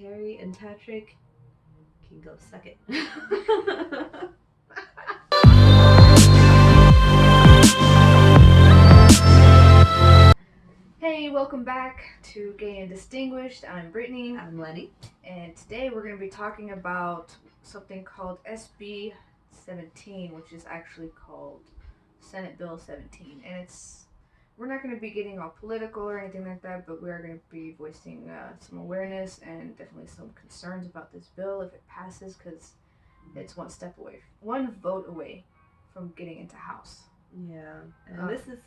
Perry and Patrick can go suck it. Hey, welcome back to Gay and Distinguished. I'm Brittany. I'm Lenny. And today we're going to be talking about something called SB 17, which is actually called Senate Bill 17. And we're not going to be getting all political or anything like that, but we are going to be voicing some awareness and definitely some concerns about this bill if it passes, because it's one vote away from getting into House. Yeah, and this is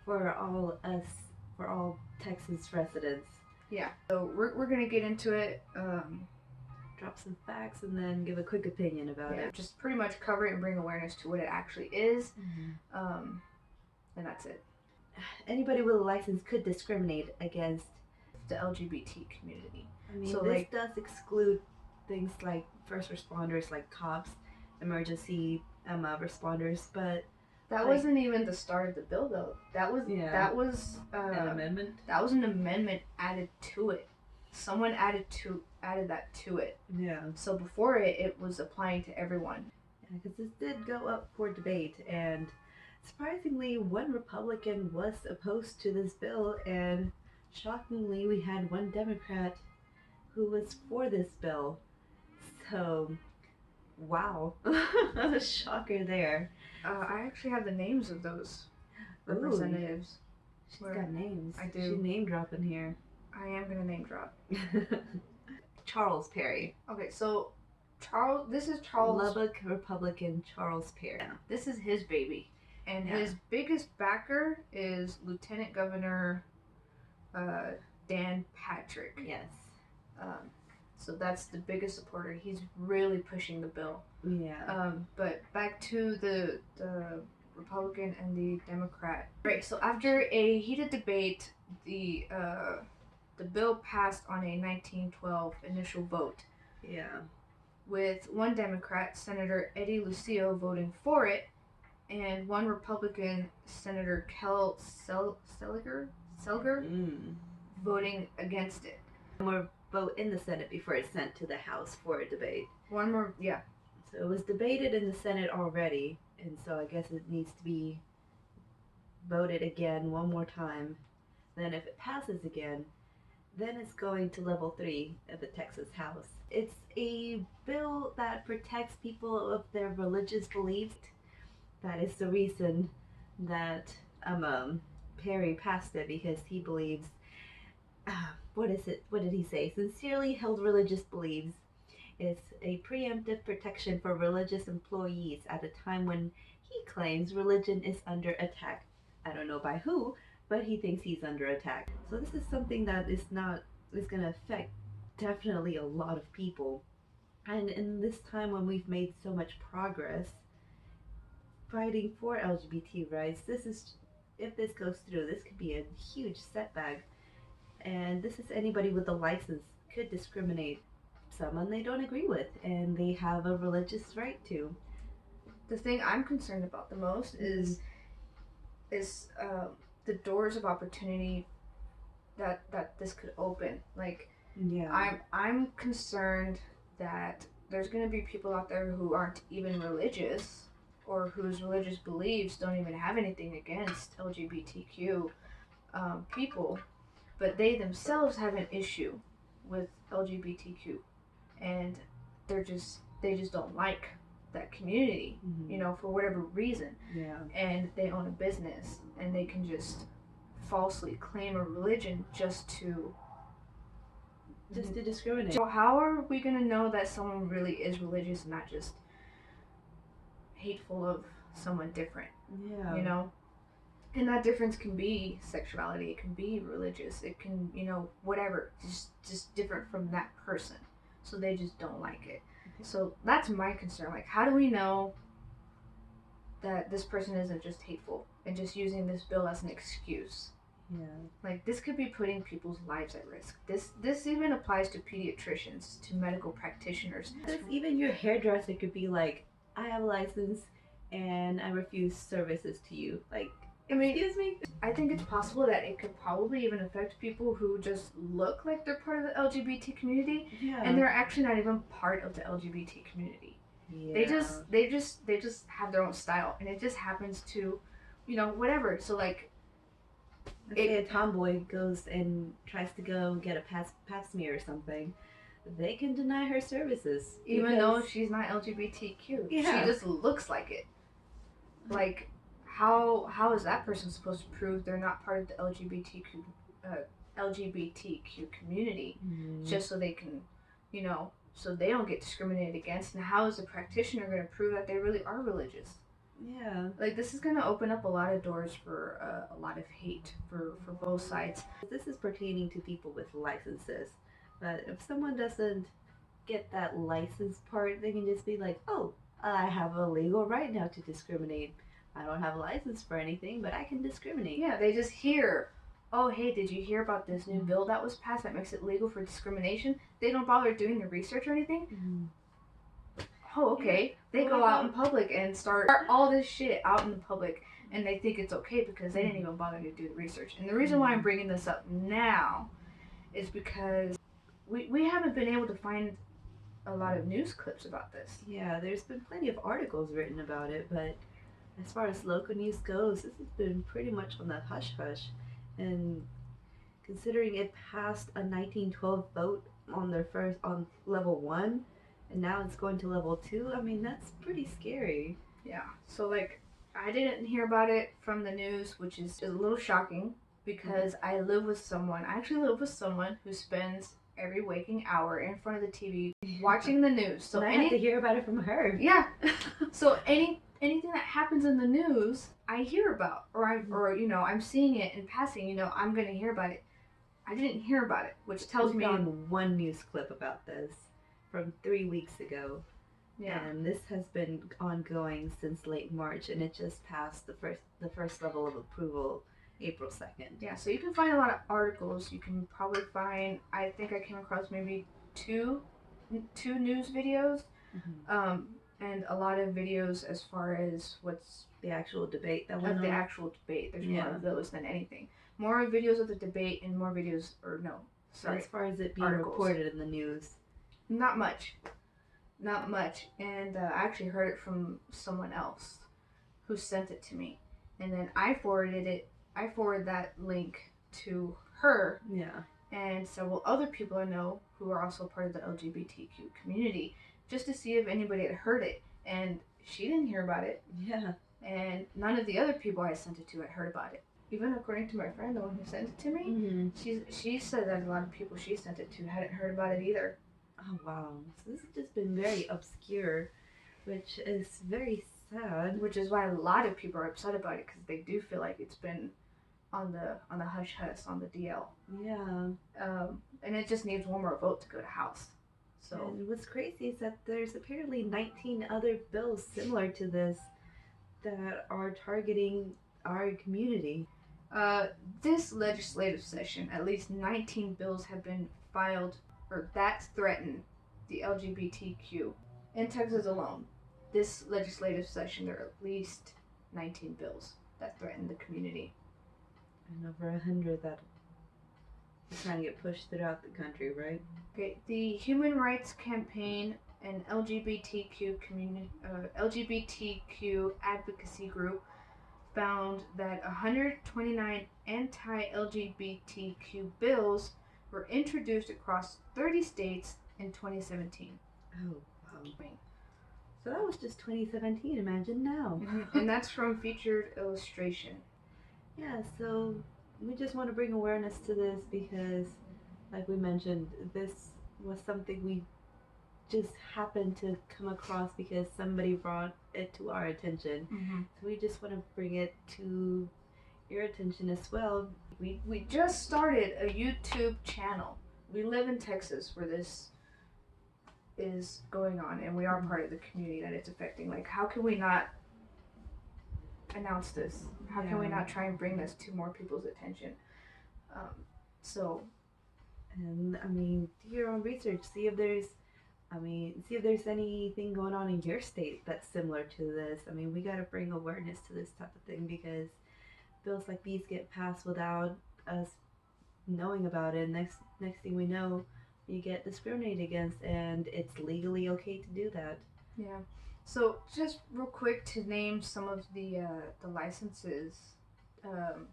for all Texas residents. Yeah, so we're going to get into it. Drop some facts and then give a quick opinion about it. Just pretty much cover it and bring awareness to what it actually is. And that's it. Anybody with a license could discriminate against the LGBT community. I mean, so this does exclude things like first responders, like cops, emergency responders, but that wasn't even the start of the bill, though. That was an amendment. That was an amendment added to it. Someone added that to it. Yeah. So before it was applying to everyone. Yeah, because this did go up for debate, and surprisingly, one Republican was opposed to this bill, and shockingly, we had one Democrat who was for this bill. So, wow, a shocker there. I actually have the names of those representatives. She's got names. I do. She name dropping here. I am gonna name drop. Charles Perry. Okay, so this is Lubbock Republican Charles Perry. Yeah, this is his baby. And his biggest backer is Lieutenant Governor Dan Patrick. Yes. So that's the biggest supporter. He's really pushing the bill. Yeah. But back to the Republican and the Democrat. Right. So after a heated debate, the bill passed on a 1912 initial vote. Yeah. With one Democrat, Senator Eddie Lucio, voting for it, and one Republican, Senator Kel Selger, voting against it. One more vote in the Senate before it's sent to the House for a debate. One more, yeah. So it was debated in the Senate already, and so I guess it needs to be voted again one more time. Then if it passes again, then it's going to level 3 of the Texas House. It's a bill that protects people of their religious beliefs. That is the reason that Perry passed it, because he believes, what did he say? Sincerely held religious beliefs. It's a preemptive protection for religious employees at a time when he claims religion is under attack. I don't know by who, but he thinks he's under attack. So this is something that is going to affect definitely a lot of people. And in this time when we've made so much progress fighting for LGBT rights, if this goes through, this could be a huge setback. And this is anybody with a license could discriminate someone they don't agree with, and they have a religious right to. The thing I'm concerned about the most is the doors of opportunity that this could open. Like, yeah, I'm concerned that there's going to be people out there who aren't even religious, or whose religious beliefs don't even have anything against LGBTQ people, but they themselves have an issue with LGBTQ, and they just don't like that community, for whatever reason. Yeah. And they own a business, and they can just falsely claim a religion just to discriminate. So how are we going to know that someone really is religious and not just hateful of someone different? Yeah. And that difference can be sexuality, it can be religious, it can, whatever, just different from that person. So they just don't like it. So that's my concern. Like, how do we know that this person isn't just hateful and just using this bill as an excuse? Yeah. Like, this could be putting people's lives at risk. This even applies to pediatricians, to medical practitioners. Even your hairdresser could be like, I have a license and I refuse services to you. Like, I mean, Excuse me? I think it's possible that it could probably even affect people who just look like they're part of the LGBT community, Yeah. and they're actually not even part of the LGBT community. Yeah. They just have their own style, and it just happens to, whatever. So like, Let's say a tomboy goes and tries to go get a pap smear or something. They can deny her services. Even though she's not LGBTQ. Yeah. She just looks like it. Like, how is that person supposed to prove they're not part of the LGBTQ community just so they can, so they don't get discriminated against? And how is the practitioner going to prove that they really are religious? Yeah. Like, this is going to open up a lot of doors for a lot of hate for both sides. This is pertaining to people with licenses. But if someone doesn't get that license part, they can just be like, oh, I have a legal right now to discriminate. I don't have a license for anything, but I can discriminate. Yeah, they just hear, oh, hey, did you hear about this new bill that was passed that makes it legal for discrimination? They don't bother doing the research or anything. Oh, okay. They go out in public and start all this shit out in the public, and they think it's okay because they didn't even bother to do the research. And the reason why I'm bringing this up now is because we haven't been able to find a lot of news clips about this. Yeah, there's been plenty of articles written about it, but as far as local news goes, this has been pretty much on the hush-hush. And considering it passed a 1912 vote on level 1, and now it's going to level 2, I mean, that's pretty scary. Yeah, so like, I didn't hear about it from the news, which is a little shocking because I actually live with someone who spends every waking hour in front of the TV watching the news. So I had to hear about it from her. Yeah. So anything that happens in the news, I hear about, or I'm seeing it in passing. I'm gonna hear about it. I didn't hear about it, which tells me found one news clip about this from 3 weeks ago. Yeah. And this has been ongoing since late March, and it just passed the first level of approval April 2nd. Yeah, so you can find a lot of articles. You can probably find, I think I came across maybe two news videos, and a lot of videos as far as what's the actual debate that went on. The actual debate. There's more of those than anything. More videos of the debate and more videos, as far as it being reported in the news. Not much. And I actually heard it from someone else who sent it to me. And then I forwarded that link to her. Yeah. And several other people I know who are also part of the LGBTQ community, just to see if anybody had heard it. And she didn't hear about it. Yeah. And none of the other people I sent it to had heard about it. Even according to my friend, the one who sent it to me, she said that a lot of people she sent it to hadn't heard about it either. Oh, wow. So this has just been very obscure, which is very sad. Which is why a lot of people are upset about it, because they do feel like it's been on the hush-hush, on the DL. Yeah. And it just needs one more vote to go to House. So. And what's crazy is that there's apparently 19 other bills similar to this that are targeting our community. This legislative session, at least 19 bills have been filed or that threaten the LGBTQ. In Texas alone, this legislative session, there are at least 19 bills that threaten the community. And over 100 that are trying to get pushed throughout the country, right? Okay, the Human Rights Campaign and LGBTQ advocacy group found that 129 anti-LGBTQ bills were introduced across 30 states in 2017. Oh, wow. So that was just 2017, imagine now. And that's from Featured Illustration. Yeah, so we just want to bring awareness to this because, like we mentioned, this was something we just happened to come across because somebody brought it to our attention. So we just want to bring it to your attention as well. We just started a YouTube channel. We live in Texas where this is going on, and we are part of the community that it's affecting. Like, how can we not announce this? How can we not try and bring this to more people's attention? And I mean, do your own research. See if there's anything going on in your state that's similar to this. I mean, we got to bring awareness to this type of thing because bills like these get passed without us knowing about it. Next thing we know, you get discriminated against, and it's legally okay to do that. Yeah. So just real quick to name some of the licenses um,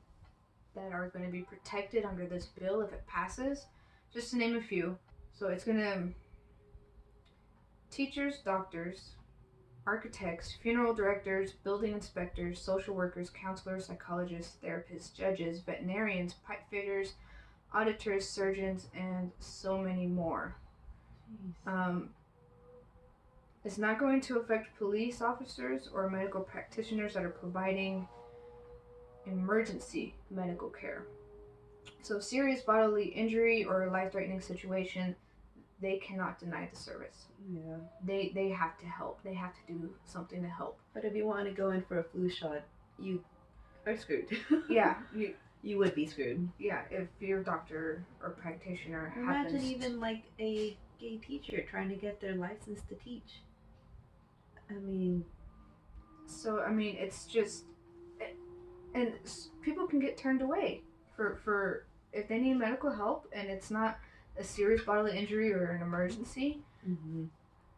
that are going to be protected under this bill if it passes. Just to name a few. So it's going to teachers, doctors, architects, funeral directors, building inspectors, social workers, counselors, psychologists, therapists, judges, veterinarians, pipe fitters, auditors, surgeons, and so many more. Um, it's not going to affect police officers or medical practitioners that are providing emergency medical care. So, serious bodily injury or life-threatening situation, they cannot deny the service. Yeah. They have to help. They have to do something to help. But if you want to go in for a flu shot, you are screwed. Yeah, you would be screwed. Yeah, if your doctor or practitioner Imagine happens. even like a gay teacher trying to get their license to teach. I mean. So I mean, it's just, and people can get turned away for if they need medical help and it's not a serious bodily injury or an emergency. Mm-hmm.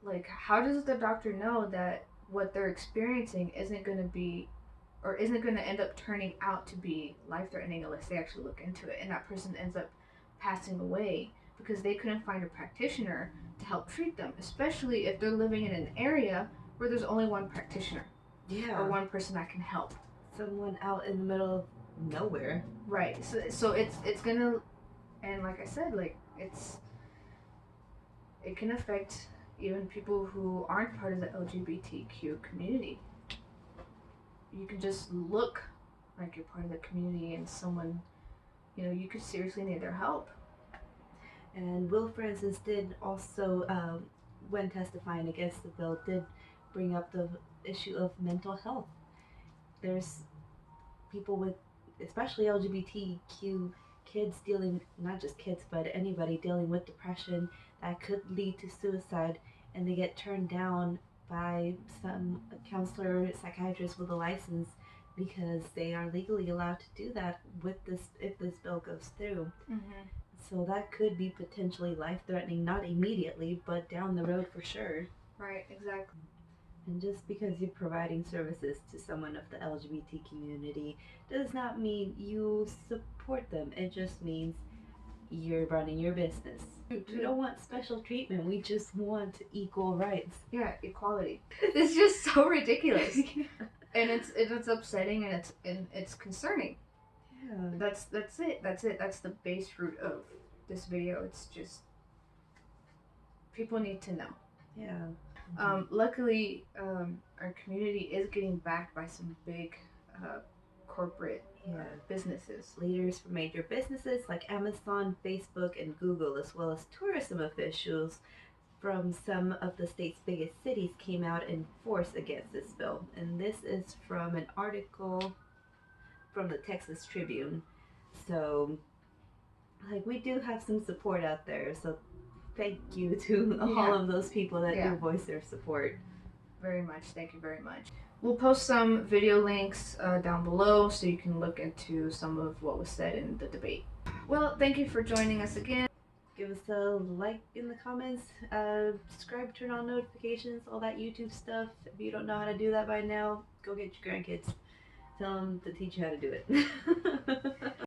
Like, how does the doctor know that what they're experiencing isn't going to be, or isn't going to end up turning out to be life-threatening unless they actually look into it, and that person ends up passing away because they couldn't find a practitioner to help treat them, especially if they're living in an area where there's only one practitioner. Yeah. Or one person that can help. Someone out in the middle of nowhere. Right. So it's gonna, and like I said, like it can affect even people who aren't part of the LGBTQ community. You can just look like you're part of the community and someone, you could seriously need their help. And Will, for instance, did also, when testifying against the bill, did bring up the issue of mental health. There's people with, especially LGBTQ kids dealing, not just kids, but anybody dealing with depression that could lead to suicide, and they get turned down by some counselor, psychiatrist with a license because they are legally allowed to do that with this if this bill goes through. Mm-hmm. So that could be potentially life-threatening, not immediately, but down the road for sure. Right, exactly. And just because you're providing services to someone of the LGBT community does not mean you support them. It just means you're running your business. We don't want special treatment. We just want equal rights. Yeah, equality. It's just so ridiculous. Yeah. And it's upsetting and it's concerning. Yeah. That's it. That's the base fruit of this video. It's just people need to know. Yeah. Luckily, our community is getting backed by some big corporate businesses. Leaders from major businesses like Amazon, Facebook, and Google, as well as tourism officials from some of the state's biggest cities came out in force against this bill. And this is from an article from the Texas Tribune. So, we do have some support out there. So thank you to all of those people that do voice their support. Very much. Thank you very much. We'll post some video links down below so you can look into some of what was said in the debate. Well, thank you for joining us again. Give us a like in the comments, subscribe, turn on notifications, all that YouTube stuff. If you don't know how to do that by now, go get your grandkids. Tell them to teach you how to do it.